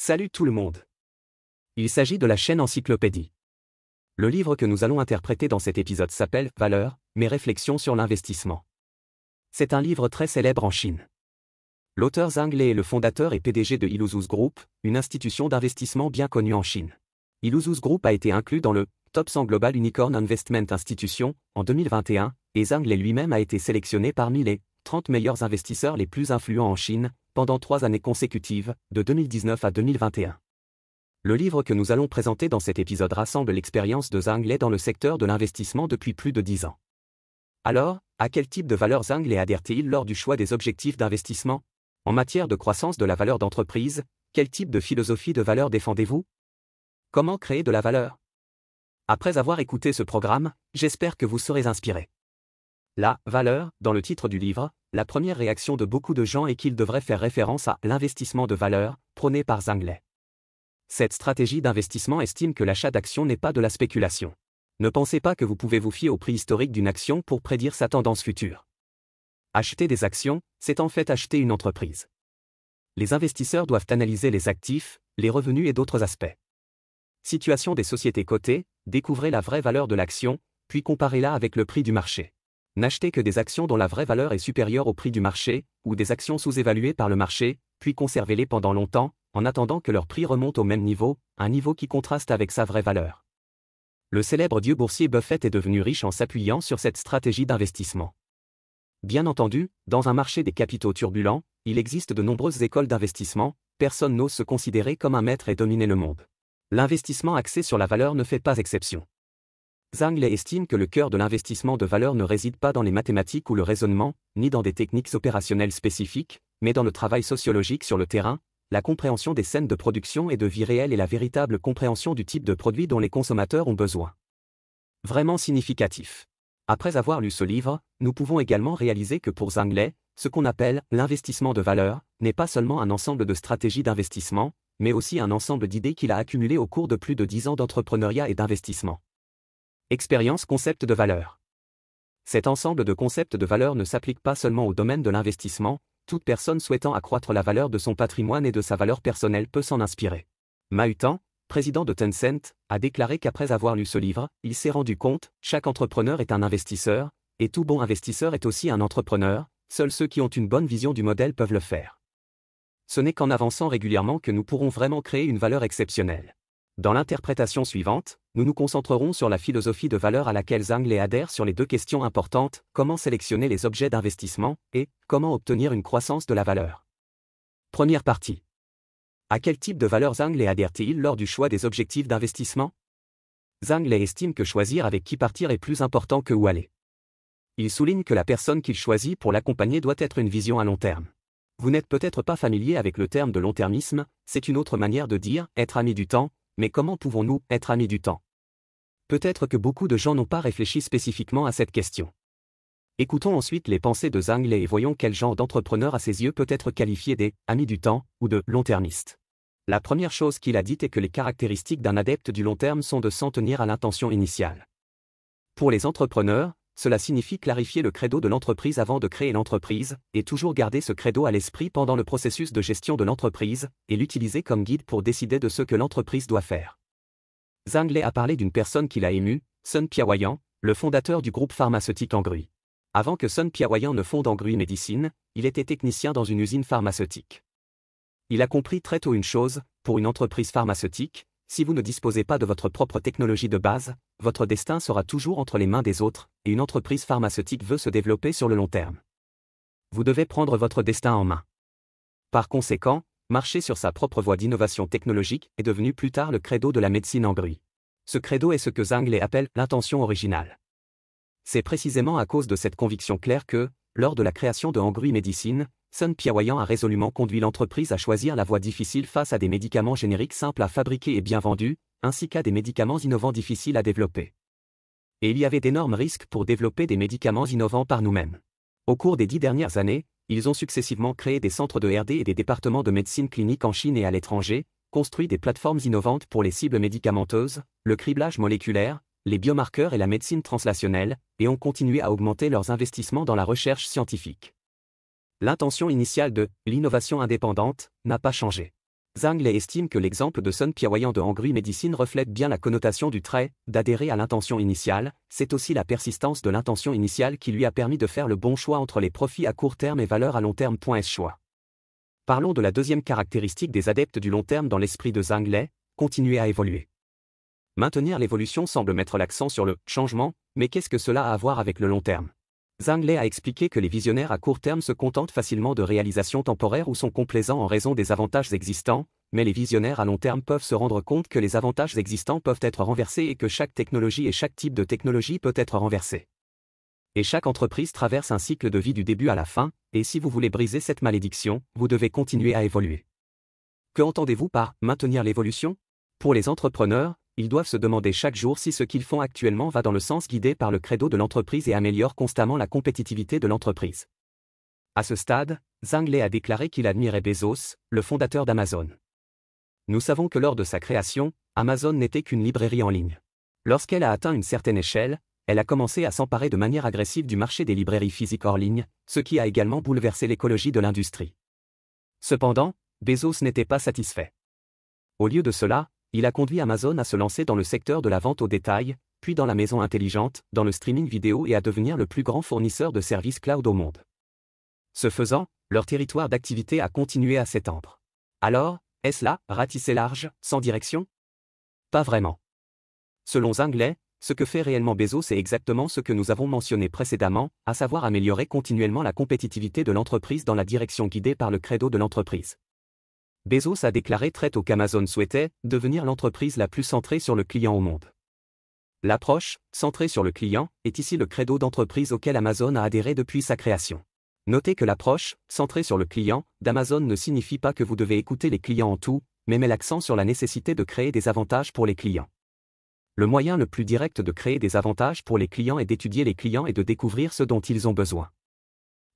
Salut tout le monde. Il s'agit de la chaîne Encyclopédie. Le livre que nous allons interpréter dans cet épisode s'appelle « Valeurs, mes réflexions sur l'investissement ». C'est un livre très célèbre en Chine. L'auteur Zhang Lei est le fondateur et PDG de Iluzus Group, une institution d'investissement bien connue en Chine. Iluzus Group a été inclus dans le Top 100 Global Unicorn Investment Institution en 2021, et Zhang Lei lui-même a été sélectionné parmi les 30 meilleurs investisseurs les plus influents en Chine, pendant 3 années consécutives, de 2019 à 2021. Le livre que nous allons présenter dans cet épisode rassemble l'expérience de Zhang Lei dans le secteur de l'investissement depuis plus de 10 ans. Alors, à quel type de valeur Zhang Lei adhère-t-il lors du choix des objectifs d'investissement? En matière de croissance de la valeur d'entreprise, quel type de philosophie de valeur défendez-vous? Comment créer de la valeur? Après avoir écouté ce programme, j'espère que vous serez inspiré. La valeur, dans le titre du livre, la première réaction de beaucoup de gens est qu'il devrait faire référence à l'investissement de valeur, prôné par Zhang Lei. Cette stratégie d'investissement estime que l'achat d'actions n'est pas de la spéculation. Ne pensez pas que vous pouvez vous fier au prix historique d'une action pour prédire sa tendance future. Acheter des actions, c'est en fait acheter une entreprise. Les investisseurs doivent analyser les actifs, les revenus et d'autres aspects. Situation des sociétés cotées, découvrez la vraie valeur de l'action, puis comparez-la avec le prix du marché. N'achetez que des actions dont la vraie valeur est supérieure au prix du marché, ou des actions sous-évaluées par le marché, puis conservez-les pendant longtemps, en attendant que leur prix remonte au même niveau, un niveau qui contraste avec sa vraie valeur. Le célèbre dieu boursier Buffett est devenu riche en s'appuyant sur cette stratégie d'investissement. Bien entendu, dans un marché des capitaux turbulents, il existe de nombreuses écoles d'investissement, personne n'ose se considérer comme un maître et dominer le monde. L'investissement axé sur la valeur ne fait pas exception. Zhang Lei estime que le cœur de l'investissement de valeur ne réside pas dans les mathématiques ou le raisonnement, ni dans des techniques opérationnelles spécifiques, mais dans le travail sociologique sur le terrain, la compréhension des scènes de production et de vie réelle et la véritable compréhension du type de produit dont les consommateurs ont besoin. Vraiment significatif. Après avoir lu ce livre, nous pouvons également réaliser que pour Zhang Lei, ce qu'on appelle l'investissement de valeur n'est pas seulement un ensemble de stratégies d'investissement, mais aussi un ensemble d'idées qu'il a accumulées au cours de plus de 10 ans d'entrepreneuriat et d'investissement. Expérience concept de valeur. Cet ensemble de concepts de valeur ne s'applique pas seulement au domaine de l'investissement, toute personne souhaitant accroître la valeur de son patrimoine et de sa valeur personnelle peut s'en inspirer. Ma Hutan, président de Tencent, a déclaré qu'après avoir lu ce livre, il s'est rendu compte, chaque entrepreneur est un investisseur, et tout bon investisseur est aussi un entrepreneur, seuls ceux qui ont une bonne vision du modèle peuvent le faire. Ce n'est qu'en avançant régulièrement que nous pourrons vraiment créer une valeur exceptionnelle. Dans l'interprétation suivante, nous nous concentrerons sur la philosophie de valeur à laquelle Zhang Lei adhère sur les deux questions importantes, comment sélectionner les objets d'investissement, et comment obtenir une croissance de la valeur. Première partie. À quel type de valeur Zhang Lei adhère-t-il lors du choix des objectifs d'investissement? Zhang Lei estime que choisir avec qui partir est plus important que où aller. Il souligne que la personne qu'il choisit pour l'accompagner doit être une vision à long terme. Vous n'êtes peut-être pas familier avec le terme de long-termisme, c'est une autre manière de dire « être ami du temps », mais comment pouvons-nous être amis du temps? Peut-être que beaucoup de gens n'ont pas réfléchi spécifiquement à cette question. Écoutons ensuite les pensées de Zhang Lei et voyons quel genre d'entrepreneur à ses yeux peut être qualifié des « amis du temps » ou de « long-termistes ». La première chose qu'il a dite est que les caractéristiques d'un adepte du long terme sont de s'en tenir à l'intention initiale. Pour les entrepreneurs, cela signifie clarifier le credo de l'entreprise avant de créer l'entreprise, et toujours garder ce credo à l'esprit pendant le processus de gestion de l'entreprise, et l'utiliser comme guide pour décider de ce que l'entreprise doit faire. Zhang Lei a parlé d'une personne qu'il a émue, Sun Piaoyan, le fondateur du groupe pharmaceutique Hengrui. Avant que Sun Piaoyan ne fonde Hengrui Medicine, il était technicien dans une usine pharmaceutique. Il a compris très tôt une chose, pour une entreprise pharmaceutique, si vous ne disposez pas de votre propre technologie de base, votre destin sera toujours entre les mains des autres, et une entreprise pharmaceutique veut se développer sur le long terme. Vous devez prendre votre destin en main. Par conséquent, marcher sur sa propre voie d'innovation technologique est devenu plus tard le credo de la médecine Hengrui. Ce credo est ce que Zhang Lei appelle l'intention originale. C'est précisément à cause de cette conviction claire que, lors de la création de Hengrui Medicine, Sun Piaoyan a résolument conduit l'entreprise à choisir la voie difficile face à des médicaments génériques simples à fabriquer et bien vendus, ainsi qu'à des médicaments innovants difficiles à développer. Et il y avait d'énormes risques pour développer des médicaments innovants par nous-mêmes. Au cours des 10 dernières années, ils ont successivement créé des centres de R&D et des départements de médecine clinique en Chine et à l'étranger, construit des plateformes innovantes pour les cibles médicamenteuses, le criblage moléculaire, les biomarqueurs et la médecine translationnelle, et ont continué à augmenter leurs investissements dans la recherche scientifique. L'intention initiale de « l'innovation indépendante » n'a pas changé. Zhang Lei estime que l'exemple de Sun Piaoyan de Angrui Medicine reflète bien la connotation du trait d'adhérer à l'intention initiale. C'est aussi la persistance de l'intention initiale qui lui a permis de faire le bon choix entre les profits à court terme et valeurs à long terme. Ce choix. Parlons de la deuxième caractéristique des adeptes du long terme dans l'esprit de Zhang Lei, continuer à évoluer. Maintenir l'évolution semble mettre l'accent sur le changement, mais qu'est-ce que cela a à voir avec le long terme? Zhang Lei a expliqué que les visionnaires à court terme se contentent facilement de réalisations temporaires ou sont complaisants en raison des avantages existants, mais les visionnaires à long terme peuvent se rendre compte que les avantages existants peuvent être renversés et que chaque technologie et chaque type de technologie peut être renversé. Et chaque entreprise traverse un cycle de vie du début à la fin, et si vous voulez briser cette malédiction, vous devez continuer à évoluer. Que entendez-vous par maintenir l'évolution? Pour les entrepreneurs, ils doivent se demander chaque jour si ce qu'ils font actuellement va dans le sens guidé par le credo de l'entreprise et améliore constamment la compétitivité de l'entreprise. À ce stade, Zhang Lei a déclaré qu'il admirait Bezos, le fondateur d'Amazon. Nous savons que lors de sa création, Amazon n'était qu'une librairie en ligne. Lorsqu'elle a atteint une certaine échelle, elle a commencé à s'emparer de manière agressive du marché des librairies physiques hors ligne, ce qui a également bouleversé l'écologie de l'industrie. Cependant, Bezos n'était pas satisfait. Au lieu de cela, il a conduit Amazon à se lancer dans le secteur de la vente au détail, puis dans la maison intelligente, dans le streaming vidéo et à devenir le plus grand fournisseur de services cloud au monde. Ce faisant, leur territoire d'activité a continué à s'étendre. Alors, est-ce là, ratisser large, sans direction? Pas vraiment. Selon Zhang Lei, ce que fait réellement Bezos est exactement ce que nous avons mentionné précédemment, à savoir améliorer continuellement la compétitivité de l'entreprise dans la direction guidée par le credo de l'entreprise. Bezos a déclaré très tôt qu'Amazon souhaitait devenir l'entreprise la plus centrée sur le client au monde. L'approche, centrée sur le client, est ici le credo d'entreprise auquel Amazon a adhéré depuis sa création. Notez que l'approche, centrée sur le client, d'Amazon ne signifie pas que vous devez écouter les clients en tout, mais met l'accent sur la nécessité de créer des avantages pour les clients. Le moyen le plus direct de créer des avantages pour les clients est d'étudier les clients et de découvrir ce dont ils ont besoin.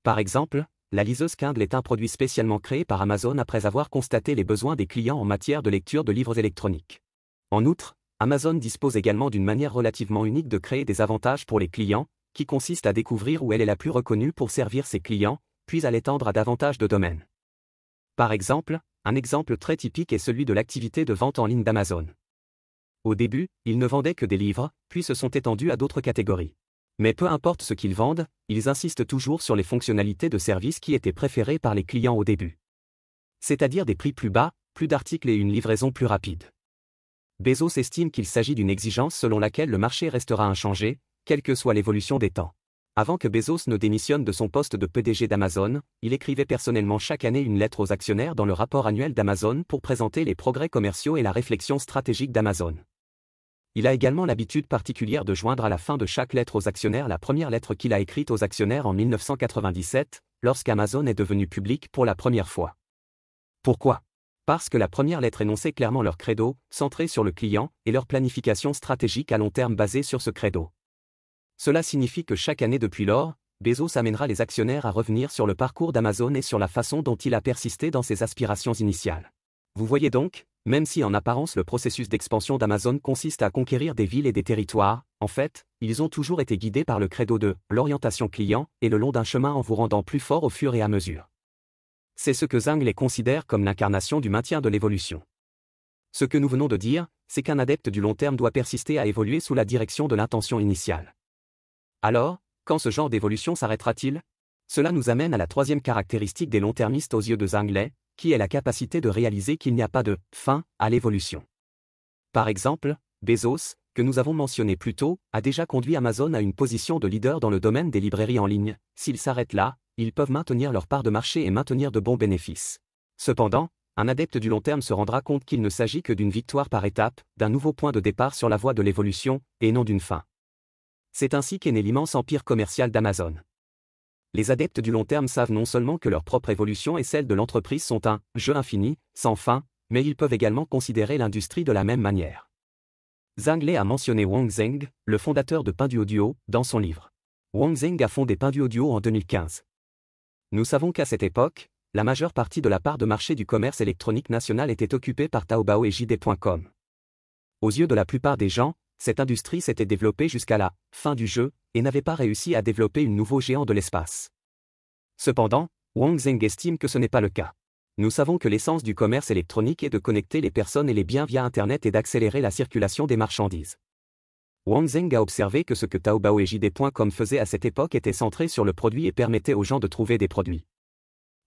Par exemple, la liseuse Kindle est un produit spécialement créé par Amazon après avoir constaté les besoins des clients en matière de lecture de livres électroniques. En outre, Amazon dispose également d'une manière relativement unique de créer des avantages pour les clients, qui consiste à découvrir où elle est la plus reconnue pour servir ses clients, puis à l'étendre à davantage de domaines. Par exemple, un exemple très typique est celui de l'activité de vente en ligne d'Amazon. Au début, ils ne vendaient que des livres, puis se sont étendus à d'autres catégories. Mais peu importe ce qu'ils vendent, ils insistent toujours sur les fonctionnalités de service qui étaient préférées par les clients au début. C'est-à-dire des prix plus bas, plus d'articles et une livraison plus rapide. Bezos estime qu'il s'agit d'une exigence selon laquelle le marché restera inchangé, quelle que soit l'évolution des temps. Avant que Bezos ne démissionne de son poste de PDG d'Amazon, il écrivait personnellement chaque année une lettre aux actionnaires dans le rapport annuel d'Amazon pour présenter les progrès commerciaux et la réflexion stratégique d'Amazon. Il a également l'habitude particulière de joindre à la fin de chaque lettre aux actionnaires la première lettre qu'il a écrite aux actionnaires en 1997, lorsqu'Amazon est devenu public pour la première fois. Pourquoi? Parce que la première lettre énonçait clairement leur credo, centré sur le client, et leur planification stratégique à long terme basée sur ce credo. Cela signifie que chaque année depuis lors, Bezos amènera les actionnaires à revenir sur le parcours d'Amazon et sur la façon dont il a persisté dans ses aspirations initiales. Vous voyez donc, même si en apparence le processus d'expansion d'Amazon consiste à conquérir des villes et des territoires, en fait, ils ont toujours été guidés par le credo de l'orientation client et le long d'un chemin en vous rendant plus fort au fur et à mesure. C'est ce que Zhang Lei considère comme l'incarnation du maintien de l'évolution. Ce que nous venons de dire, c'est qu'un adepte du long terme doit persister à évoluer sous la direction de l'intention initiale. Alors, quand ce genre d'évolution s'arrêtera-t-il? Cela nous amène à la troisième caractéristique des long-termistes aux yeux de Zhang Lei, qui est la capacité de réaliser qu'il n'y a pas de « fin » à l'évolution. Par exemple, Bezos, que nous avons mentionné plus tôt, a déjà conduit Amazon à une position de leader dans le domaine des librairies en ligne. S'ils s'arrêtent là, ils peuvent maintenir leur part de marché et maintenir de bons bénéfices. Cependant, un adepte du long terme se rendra compte qu'il ne s'agit que d'une victoire par étape, d'un nouveau point de départ sur la voie de l'évolution, et non d'une fin. C'est ainsi qu'est né l'immense empire commercial d'Amazon. Les adeptes du long terme savent non seulement que leur propre évolution et celle de l'entreprise sont un jeu infini, sans fin, mais ils peuvent également considérer l'industrie de la même manière. Zhang Lei a mentionné Wang Zheng, le fondateur de Pinduoduo, dans son livre. Wang Zheng a fondé Pinduoduo en 2015. Nous savons qu'à cette époque, la majeure partie de la part de marché du commerce électronique national était occupée par Taobao et JD.com. Aux yeux de la plupart des gens, cette industrie s'était développée jusqu'à la fin du jeu et n'avait pas réussi à développer un nouveau géant de l'espace. Cependant, Wang Zheng estime que ce n'est pas le cas. Nous savons que l'essence du commerce électronique est de connecter les personnes et les biens via Internet et d'accélérer la circulation des marchandises. Wang Zheng a observé que ce que Taobao et JD.com faisaient à cette époque était centré sur le produit et permettait aux gens de trouver des produits.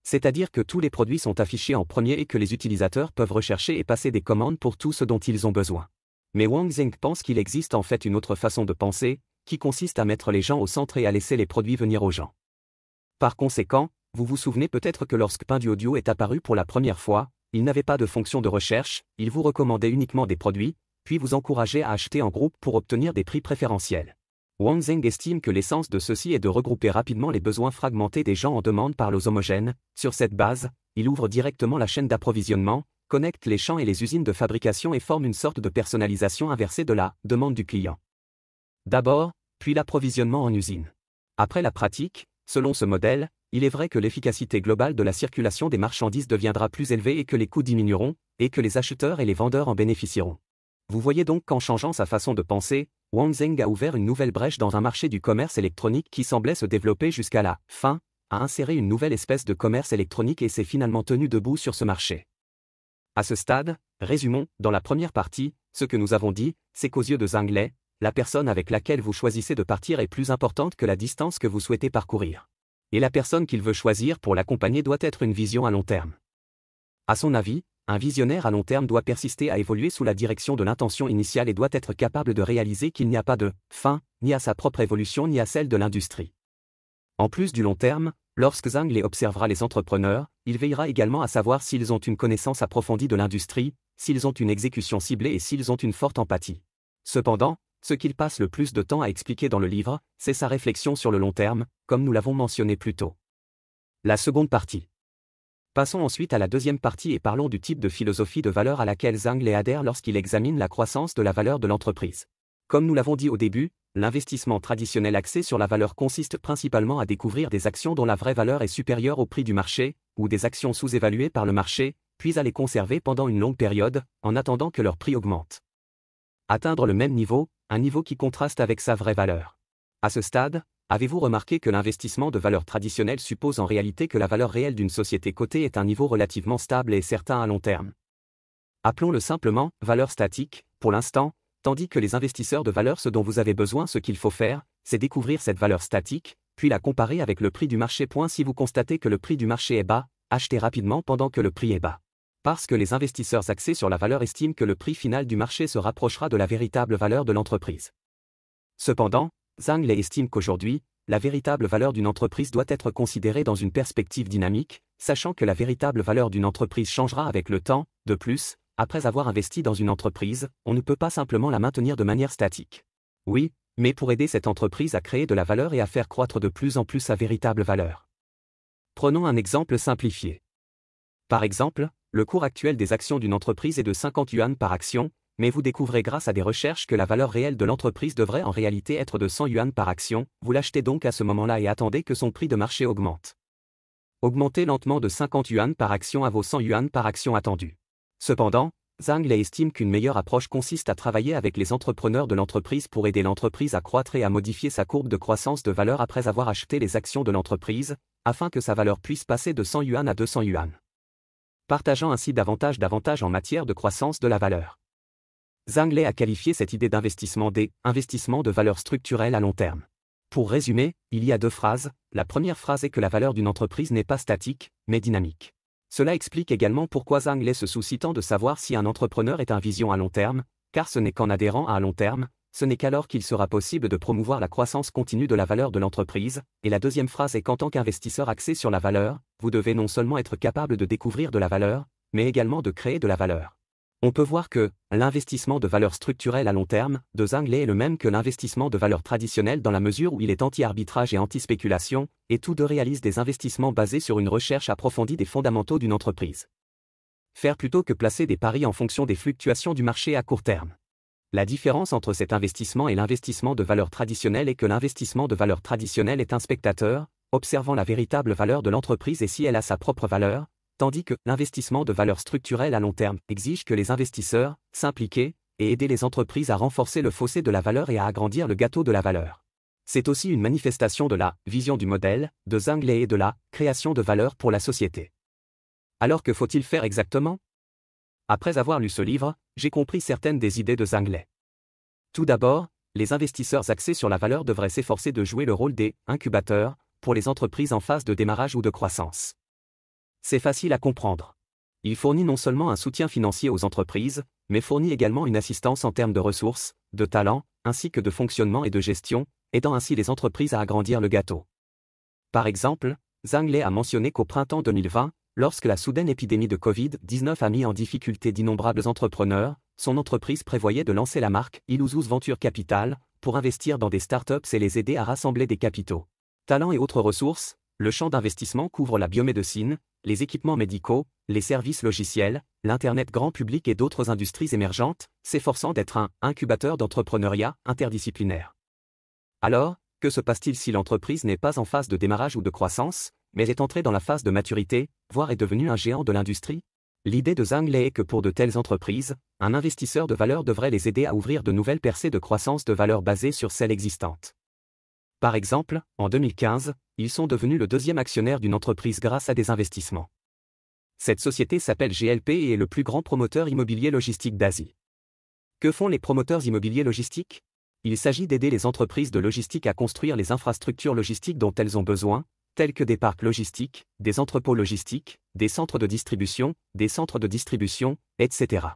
C'est-à-dire que tous les produits sont affichés en premier et que les utilisateurs peuvent rechercher et passer des commandes pour tout ce dont ils ont besoin. Mais Wang Zheng pense qu'il existe en fait une autre façon de penser, qui consiste à mettre les gens au centre et à laisser les produits venir aux gens. Par conséquent, vous vous souvenez peut-être que lorsque Pinduoduo est apparu pour la première fois, il n'avait pas de fonction de recherche, il vous recommandait uniquement des produits, puis vous encourageait à acheter en groupe pour obtenir des prix préférentiels. Wang Zheng estime que l'essence de ceci est de regrouper rapidement les besoins fragmentés des gens en demande par los homogènes. Sur cette base, il ouvre directement la chaîne d'approvisionnement, connecte les champs et les usines de fabrication et forme une sorte de personnalisation inversée de la demande du client. D'abord, puis l'approvisionnement en usine. Après la pratique, selon ce modèle, il est vrai que l'efficacité globale de la circulation des marchandises deviendra plus élevée et que les coûts diminueront, et que les acheteurs et les vendeurs en bénéficieront. Vous voyez donc qu'en changeant sa façon de penser, Wang Zheng a ouvert une nouvelle brèche dans un marché du commerce électronique qui semblait se développer jusqu'à la fin, a inséré une nouvelle espèce de commerce électronique et s'est finalement tenu debout sur ce marché. À ce stade, résumons, dans la première partie, ce que nous avons dit, c'est qu'aux yeux de Zhang Lei, la personne avec laquelle vous choisissez de partir est plus importante que la distance que vous souhaitez parcourir. Et la personne qu'il veut choisir pour l'accompagner doit être une vision à long terme. À son avis, un visionnaire à long terme doit persister à évoluer sous la direction de l'intention initiale et doit être capable de réaliser qu'il n'y a pas de fin, ni à sa propre évolution ni à celle de l'industrie. En plus du long terme, lorsque Zhang Lei observera les entrepreneurs, il veillera également à savoir s'ils ont une connaissance approfondie de l'industrie, s'ils ont une exécution ciblée et s'ils ont une forte empathie. Cependant, ce qu'il passe le plus de temps à expliquer dans le livre, c'est sa réflexion sur le long terme, comme nous l'avons mentionné plus tôt. La seconde partie. Passons ensuite à la deuxième partie et parlons du type de philosophie de valeur à laquelle Zhang Lei adhère lorsqu'il examine la croissance de la valeur de l'entreprise. Comme nous l'avons dit au début, l'investissement traditionnel axé sur la valeur consiste principalement à découvrir des actions dont la vraie valeur est supérieure au prix du marché, ou des actions sous-évaluées par le marché, puis à les conserver pendant une longue période, en attendant que leur prix augmente. Atteindre le même niveau, un niveau qui contraste avec sa vraie valeur. À ce stade, avez-vous remarqué que l'investissement de valeur traditionnelle suppose en réalité que la valeur réelle d'une société cotée est un niveau relativement stable et certain à long terme? Appelons-le simplement valeur statique, pour l'instant, tandis que les investisseurs de valeur, ce dont vous avez besoin, ce qu'il faut faire, c'est découvrir cette valeur statique, puis la comparer avec le prix du marché. Si vous constatez que le prix du marché est bas, achetez rapidement pendant que le prix est bas. Parce que les investisseurs axés sur la valeur estiment que le prix final du marché se rapprochera de la véritable valeur de l'entreprise. Cependant, Zhang Lei estime qu'aujourd'hui, la véritable valeur d'une entreprise doit être considérée dans une perspective dynamique, sachant que la véritable valeur d'une entreprise changera avec le temps. De plus, après avoir investi dans une entreprise, on ne peut pas simplement la maintenir de manière statique. Oui, mais pour aider cette entreprise à créer de la valeur et à faire croître de plus en plus sa véritable valeur. Prenons un exemple simplifié. Par exemple, le cours actuel des actions d'une entreprise est de 50 yuan par action, mais vous découvrez grâce à des recherches que la valeur réelle de l'entreprise devrait en réalité être de 100 yuan par action, vous l'achetez donc à ce moment-là et attendez que son prix de marché augmente. Augmentez lentement de 50 yuan par action à vos 100 yuan par action attendus. Cependant, Zhang Lei estime qu'une meilleure approche consiste à travailler avec les entrepreneurs de l'entreprise pour aider l'entreprise à croître et à modifier sa courbe de croissance de valeur après avoir acheté les actions de l'entreprise, afin que sa valeur puisse passer de 100 yuan à 200 yuan. Partageant ainsi davantage en matière de croissance de la valeur. Zhang Lei a qualifié cette idée d'investissement d'investissement de valeur structurelle à long terme. Pour résumer, il y a deux phrases. La première phrase est que la valeur d'une entreprise n'est pas statique, mais dynamique. Cela explique également pourquoi Zhang Lei se soucie tant de savoir si un entrepreneur est un vision à long terme, car ce n'est qu'en adhérant à long terme, ce n'est qu'alors qu'il sera possible de promouvoir la croissance continue de la valeur de l'entreprise. Et la deuxième phrase est qu'en tant qu'investisseur axé sur la valeur, vous devez non seulement être capable de découvrir de la valeur, mais également de créer de la valeur. On peut voir que l'investissement de valeur structurelle à long terme de Zhang Lei est le même que l'investissement de valeur traditionnelle dans la mesure où il est anti-arbitrage et anti-spéculation, et tous deux réalisent des investissements basés sur une recherche approfondie des fondamentaux d'une entreprise. Faire plutôt que placer des paris en fonction des fluctuations du marché à court terme. La différence entre cet investissement et l'investissement de valeur traditionnelle est que l'investissement de valeur traditionnelle est un spectateur, observant la véritable valeur de l'entreprise et si elle a sa propre valeur, tandis que l'investissement de valeur structurelle à long terme exige que les investisseurs s'impliquent et aider les entreprises à renforcer le fossé de la valeur et à agrandir le gâteau de la valeur. C'est aussi une manifestation de la vision du modèle de Zhang Lei et de la création de valeur pour la société. Alors que faut-il faire exactement? Après avoir lu ce livre, j'ai compris certaines des idées de Zhang Lei. Tout d'abord, les investisseurs axés sur la valeur devraient s'efforcer de jouer le rôle des incubateurs pour les entreprises en phase de démarrage ou de croissance. C'est facile à comprendre. Il fournit non seulement un soutien financier aux entreprises, mais fournit également une assistance en termes de ressources, de talents, ainsi que de fonctionnement et de gestion, aidant ainsi les entreprises à agrandir le gâteau. Par exemple, Zhang Lei a mentionné qu'au printemps 2020, lorsque la soudaine épidémie de Covid-19 a mis en difficulté d'innombrables entrepreneurs, son entreprise prévoyait de lancer la marque Illusus Venture Capital pour investir dans des startups et les aider à rassembler des capitaux, talents et autres ressources. Le champ d'investissement couvre la biomédecine, les équipements médicaux, les services logiciels, l'Internet grand public et d'autres industries émergentes, s'efforçant d'être un incubateur d'entrepreneuriat interdisciplinaire. Alors, que se passe-t-il si l'entreprise n'est pas en phase de démarrage ou de croissance, mais est entrée dans la phase de maturité, voire est devenue un géant de l'industrie? L'idée de Zhang Lei est que pour de telles entreprises, un investisseur de valeur devrait les aider à ouvrir de nouvelles percées de croissance de valeur basées sur celles existantes. Par exemple, en 2015, ils sont devenus le deuxième actionnaire d'une entreprise grâce à des investissements. Cette société s'appelle GLP et est le plus grand promoteur immobilier logistique d'Asie. Que font les promoteurs immobiliers logistiques? Il s'agit d'aider les entreprises de logistique à construire les infrastructures logistiques dont elles ont besoin, tels que des parcs logistiques, des entrepôts logistiques, des centres de distribution, etc.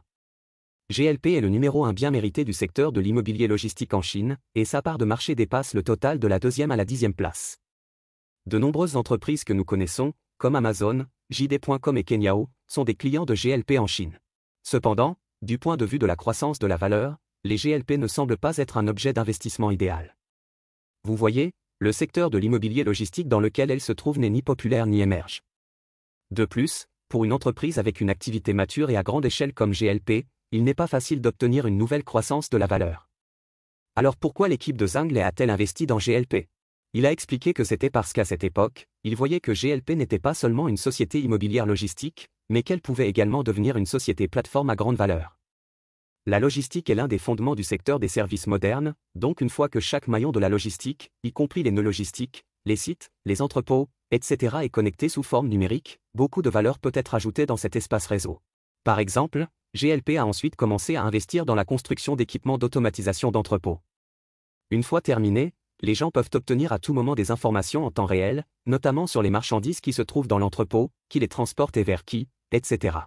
GLP est le numéro 1 bien mérité du secteur de l'immobilier logistique en Chine, et sa part de marché dépasse le total de la 2e à la 10e place. De nombreuses entreprises que nous connaissons, comme Amazon, JD.com et Kenyao, sont des clients de GLP en Chine. Cependant, du point de vue de la croissance de la valeur, les GLP ne semblent pas être un objet d'investissement idéal. Vous voyez, le secteur de l'immobilier logistique dans lequel elle se trouve n'est ni populaire ni émerge. De plus, pour une entreprise avec une activité mature et à grande échelle comme GLP, il n'est pas facile d'obtenir une nouvelle croissance de la valeur. Alors pourquoi l'équipe de Zhang Lei a-t-elle investi dans GLP? Il a expliqué que c'était parce qu'à cette époque, il voyait que GLP n'était pas seulement une société immobilière logistique, mais qu'elle pouvait également devenir une société plateforme à grande valeur. La logistique est l'un des fondements du secteur des services modernes, donc une fois que chaque maillon de la logistique, y compris les nœuds logistiques, les sites, les entrepôts, etc. est connecté sous forme numérique, beaucoup de valeur peut être ajoutée dans cet espace réseau. Par exemple, GLP a ensuite commencé à investir dans la construction d'équipements d'automatisation d'entrepôts. Une fois terminé, les gens peuvent obtenir à tout moment des informations en temps réel, notamment sur les marchandises qui se trouvent dans l'entrepôt, qui les transportent et vers qui, etc.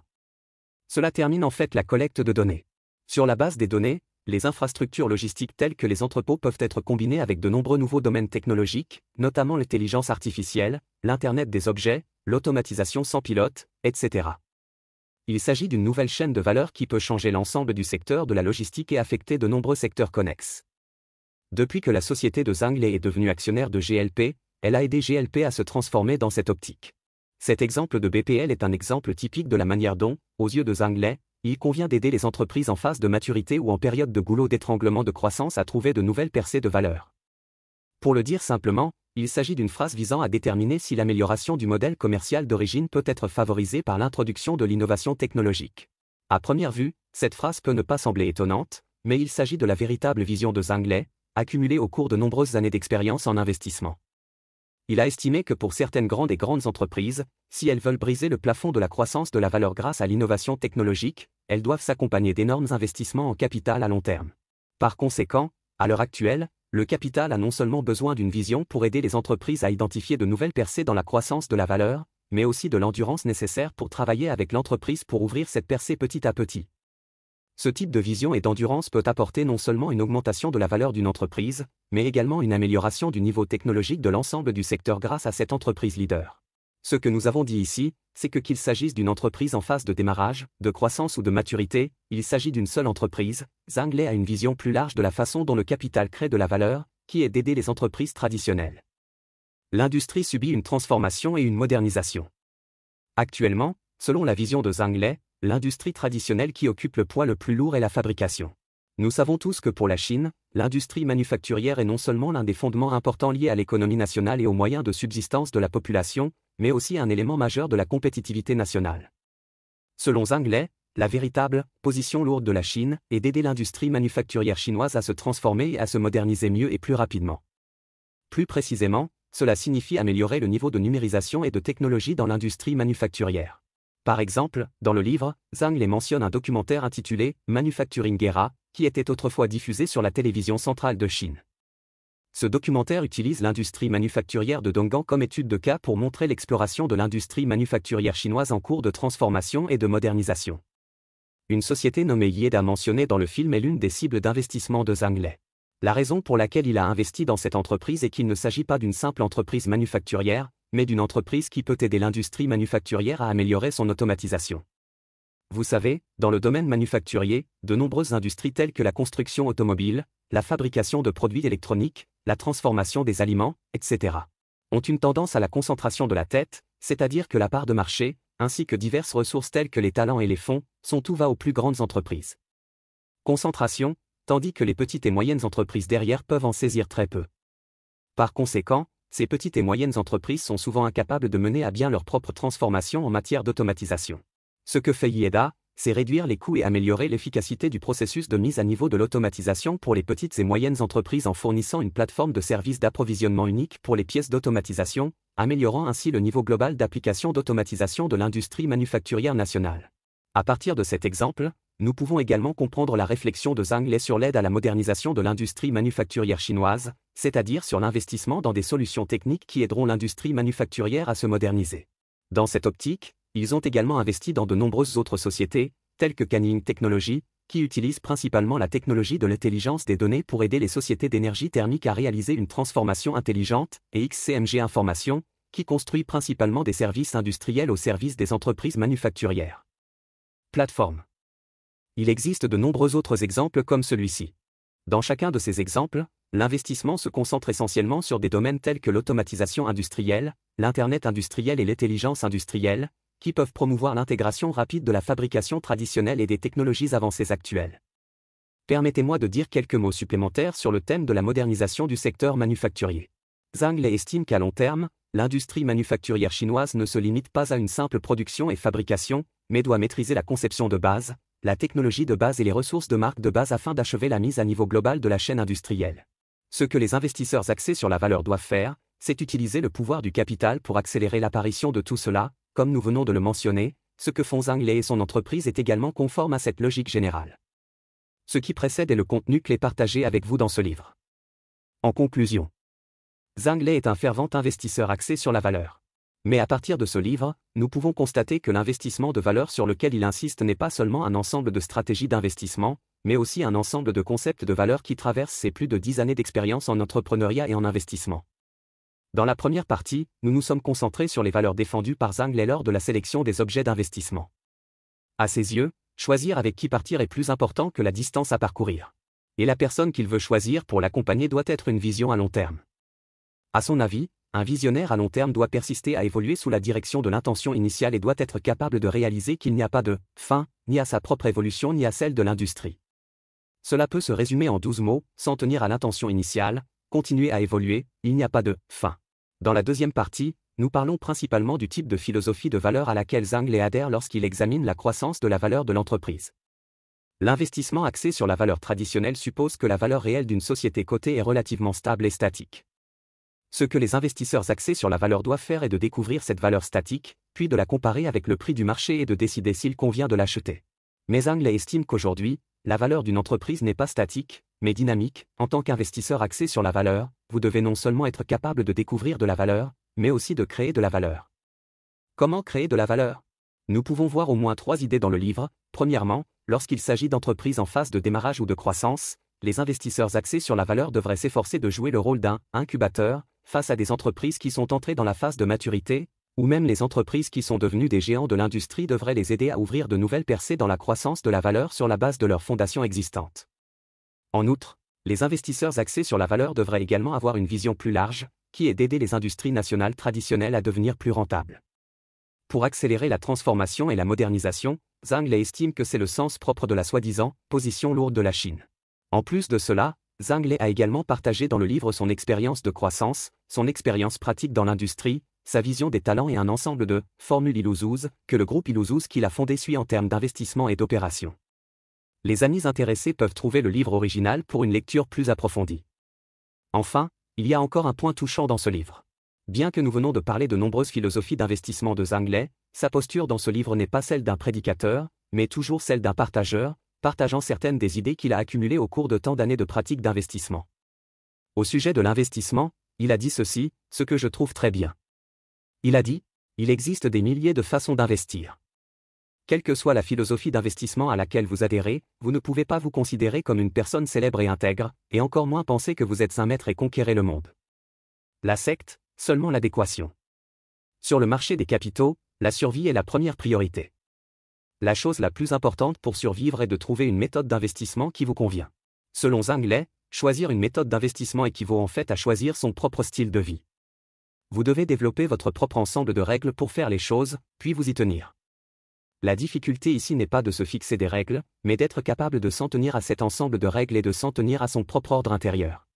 Cela termine en fait la collecte de données. Sur la base des données, les infrastructures logistiques telles que les entrepôts peuvent être combinées avec de nombreux nouveaux domaines technologiques, notamment l'intelligence artificielle, l'Internet des objets, l'automatisation sans pilote, etc. Il s'agit d'une nouvelle chaîne de valeur qui peut changer l'ensemble du secteur de la logistique et affecter de nombreux secteurs connexes. Depuis que la société de Zhang Lei est devenue actionnaire de GLP, elle a aidé GLP à se transformer dans cette optique. Cet exemple de BPL est un exemple typique de la manière dont, aux yeux de Zhang Lei, il convient d'aider les entreprises en phase de maturité ou en période de goulot d'étranglement de croissance à trouver de nouvelles percées de valeur. Pour le dire simplement, il s'agit d'une phrase visant à déterminer si l'amélioration du modèle commercial d'origine peut être favorisée par l'introduction de l'innovation technologique. À première vue, cette phrase peut ne pas sembler étonnante, mais il s'agit de la véritable vision de Zhang Lei, accumulée au cours de nombreuses années d'expérience en investissement. Il a estimé que pour certaines grandes entreprises, si elles veulent briser le plafond de la croissance de la valeur grâce à l'innovation technologique, elles doivent s'accompagner d'énormes investissements en capital à long terme. Par conséquent, à l'heure actuelle, le capital a non seulement besoin d'une vision pour aider les entreprises à identifier de nouvelles percées dans la croissance de la valeur, mais aussi de l'endurance nécessaire pour travailler avec l'entreprise pour ouvrir cette percée petit à petit. Ce type de vision et d'endurance peut apporter non seulement une augmentation de la valeur d'une entreprise, mais également une amélioration du niveau technologique de l'ensemble du secteur grâce à cette entreprise leader. Ce que nous avons dit ici, c'est que qu'il s'agisse d'une entreprise en phase de démarrage, de croissance ou de maturité, il s'agit d'une seule entreprise. Zhang Lei a une vision plus large de la façon dont le capital crée de la valeur, qui est d'aider les entreprises traditionnelles. L'industrie subit une transformation et une modernisation. Actuellement, selon la vision de Zhang Lei, l'industrie traditionnelle qui occupe le poids le plus lourd est la fabrication. Nous savons tous que pour la Chine, l'industrie manufacturière est non seulement l'un des fondements importants liés à l'économie nationale et aux moyens de subsistance de la population, mais aussi un élément majeur de la compétitivité nationale. Selon Zhang Lei, la véritable position lourde de la Chine est d'aider l'industrie manufacturière chinoise à se transformer et à se moderniser mieux et plus rapidement. Plus précisément, cela signifie améliorer le niveau de numérisation et de technologie dans l'industrie manufacturière. Par exemple, dans le livre, Zhang Lei mentionne un documentaire intitulé Manufacturing Era, qui était autrefois diffusé sur la télévision centrale de Chine. Ce documentaire utilise l'industrie manufacturière de Dongguan comme étude de cas pour montrer l'exploration de l'industrie manufacturière chinoise en cours de transformation et de modernisation. Une société nommée Yeda mentionnée dans le film est l'une des cibles d'investissement de Zhang Lei. La raison pour laquelle il a investi dans cette entreprise est qu'il ne s'agit pas d'une simple entreprise manufacturière, mais d'une entreprise qui peut aider l'industrie manufacturière à améliorer son automatisation. Vous savez, dans le domaine manufacturier, de nombreuses industries telles que la construction automobile, la fabrication de produits électroniques, la transformation des aliments, etc., ont une tendance à la concentration de la tête, c'est-à-dire que la part de marché, ainsi que diverses ressources telles que les talents et les fonds, sont tout va aux plus grandes entreprises. Concentration, tandis que les petites et moyennes entreprises derrière peuvent en saisir très peu. Par conséquent, ces petites et moyennes entreprises sont souvent incapables de mener à bien leur propre transformation en matière d'automatisation. Ce que fait Yeda, c'est réduire les coûts et améliorer l'efficacité du processus de mise à niveau de l'automatisation pour les petites et moyennes entreprises en fournissant une plateforme de services d'approvisionnement unique pour les pièces d'automatisation, améliorant ainsi le niveau global d'application d'automatisation de l'industrie manufacturière nationale. À partir de cet exemple, nous pouvons également comprendre la réflexion de Zhang Lei sur l'aide à la modernisation de l'industrie manufacturière chinoise, c'est-à-dire sur l'investissement dans des solutions techniques qui aideront l'industrie manufacturière à se moderniser. Dans cette optique, ils ont également investi dans de nombreuses autres sociétés, telles que Canning Technology, qui utilisent principalement la technologie de l'intelligence des données pour aider les sociétés d'énergie thermique à réaliser une transformation intelligente, et XCMG Information, qui construit principalement des services industriels au service des entreprises manufacturières. Plateforme. Il existe de nombreux autres exemples comme celui-ci. Dans chacun de ces exemples, l'investissement se concentre essentiellement sur des domaines tels que l'automatisation industrielle, l'Internet industriel et l'intelligence industrielle, qui peuvent promouvoir l'intégration rapide de la fabrication traditionnelle et des technologies avancées actuelles. Permettez-moi de dire quelques mots supplémentaires sur le thème de la modernisation du secteur manufacturier. Zhang Lei estime qu'à long terme, l'industrie manufacturière chinoise ne se limite pas à une simple production et fabrication, mais doit maîtriser la conception de base, la technologie de base et les ressources de marque de base afin d'achever la mise à niveau global de la chaîne industrielle. Ce que les investisseurs axés sur la valeur doivent faire, c'est utiliser le pouvoir du capital pour accélérer l'apparition de tout cela. Comme nous venons de le mentionner, ce que font Zhang Lei et son entreprise est également conforme à cette logique générale. Ce qui précède est le contenu clé partagé avec vous dans ce livre. En conclusion, Zhang Lei est un fervent investisseur axé sur la valeur. Mais à partir de ce livre, nous pouvons constater que l'investissement de valeur sur lequel il insiste n'est pas seulement un ensemble de stratégies d'investissement, mais aussi un ensemble de concepts de valeur qui traversent ses plus de 10 années d'expérience en entrepreneuriat et en investissement. Dans la première partie, nous nous sommes concentrés sur les valeurs défendues par Zhang Lei lors de la sélection des objets d'investissement. À ses yeux, choisir avec qui partir est plus important que la distance à parcourir. Et la personne qu'il veut choisir pour l'accompagner doit être une vision à long terme. À son avis, un visionnaire à long terme doit persister à évoluer sous la direction de l'intention initiale et doit être capable de réaliser qu'il n'y a pas de fin, ni à sa propre évolution ni à celle de l'industrie. Cela peut se résumer en 12 mots, s'en tenir à l'intention initiale, continuer à évoluer, il n'y a pas de fin. Dans la deuxième partie, nous parlons principalement du type de philosophie de valeur à laquelle Zhang Lei adhère lorsqu'il examine la croissance de la valeur de l'entreprise. L'investissement axé sur la valeur traditionnelle suppose que la valeur réelle d'une société cotée est relativement stable et statique. Ce que les investisseurs axés sur la valeur doivent faire est de découvrir cette valeur statique, puis de la comparer avec le prix du marché et de décider s'il convient de l'acheter. Mais Zhang Lei estime qu'aujourd'hui, la valeur d'une entreprise n'est pas statique, mais dynamique. En tant qu'investisseur axé sur la valeur, vous devez non seulement être capable de découvrir de la valeur, mais aussi de créer de la valeur. Comment créer de la valeur? Nous pouvons voir au moins 3 idées dans le livre. Premièrement, lorsqu'il s'agit d'entreprises en phase de démarrage ou de croissance, les investisseurs axés sur la valeur devraient s'efforcer de jouer le rôle d'un incubateur face à des entreprises qui sont entrées dans la phase de maturité, ou même les entreprises qui sont devenues des géants de l'industrie devraient les aider à ouvrir de nouvelles percées dans la croissance de la valeur sur la base de leurs fondations existantes. En outre, les investisseurs axés sur la valeur devraient également avoir une vision plus large, qui est d'aider les industries nationales traditionnelles à devenir plus rentables. Pour accélérer la transformation et la modernisation, Zhang Lei estime que c'est le sens propre de la soi-disant position lourde de la Chine. En plus de cela, Zhang Lei a également partagé dans le livre son expérience de croissance, son expérience pratique dans l'industrie, sa vision des talents et un ensemble de formules Ilusus que le groupe Ilusus qu'il a fondé suit en termes d'investissement et d'opération. Les amis intéressés peuvent trouver le livre original pour une lecture plus approfondie. Enfin, il y a encore un point touchant dans ce livre. Bien que nous venons de parler de nombreuses philosophies d'investissement de Zhang Lei, sa posture dans ce livre n'est pas celle d'un prédicateur, mais toujours celle d'un partageur, partageant certaines des idées qu'il a accumulées au cours de tant d'années de pratique d'investissement. Au sujet de l'investissement, il a dit ceci, ce que je trouve très bien. Il a dit, il existe des milliers de façons d'investir. Quelle que soit la philosophie d'investissement à laquelle vous adhérez, vous ne pouvez pas vous considérer comme une personne célèbre et intègre, et encore moins penser que vous êtes un maître et conquérez le monde. La secte, seulement l'adéquation. Sur le marché des capitaux, la survie est la première priorité. La chose la plus importante pour survivre est de trouver une méthode d'investissement qui vous convient. Selon Zhang Lei, choisir une méthode d'investissement équivaut en fait à choisir son propre style de vie. Vous devez développer votre propre ensemble de règles pour faire les choses, puis vous y tenir. La difficulté ici n'est pas de se fixer des règles, mais d'être capable de s'en tenir à cet ensemble de règles et de s'en tenir à son propre ordre intérieur.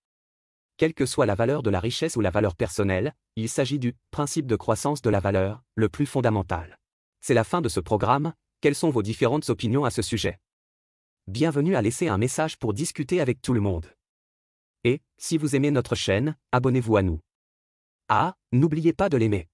Quelle que soit la valeur de la richesse ou la valeur personnelle, il s'agit du principe de croissance de la valeur, le plus fondamental. C'est la fin de ce programme, quelles sont vos différentes opinions à ce sujet? Bienvenue à laisser un message pour discuter avec tout le monde. Et, si vous aimez notre chaîne, abonnez-vous à nous. Ah, n'oubliez pas de l'aimer.